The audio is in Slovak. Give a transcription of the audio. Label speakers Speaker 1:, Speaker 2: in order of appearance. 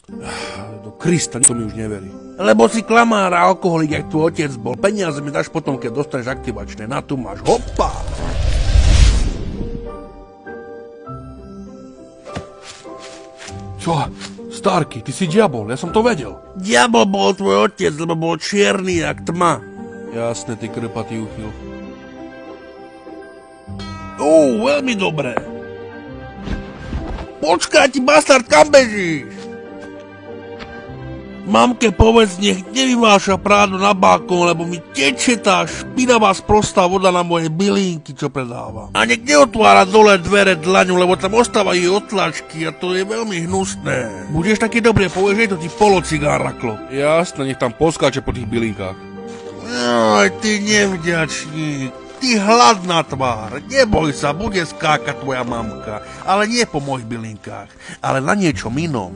Speaker 1: Do Krista, to mi už neverí.
Speaker 2: Lebo si klamár a alkoholik, jak tvoj otec bol. Peniaze mi dáš potom, keď dostaneš aktivačné. Na tu máš. Hopa!
Speaker 1: Čo? Starky, ty si diabol, ja som to vedel.
Speaker 2: Diabol bol tvoj otec, lebo bol čierny jak tma.
Speaker 1: Jasné, ty krpatý uchyl.
Speaker 2: Veľmi dobré. Počkaj, ty bastard, kam bežíš? Mamke povedz, nech nevyváša prádu na balkón, lebo mi teče tá špinavá sprostá voda na moje bylinky, čo predávam. A nech neotvára dole dvere dlaňu, lebo tam ostávajú otlačky a to je veľmi hnusné. Budeš taký dobrý, povieš, že to ti polocigár raklo.
Speaker 1: Jasné, nech tam poskáče po tých bylinkách.
Speaker 2: Aj ty nevďačník, ty hladná tvár. Neboj sa, bude skákať tvoja mamka, ale nie po mojich bylinkách, ale na niečom inom.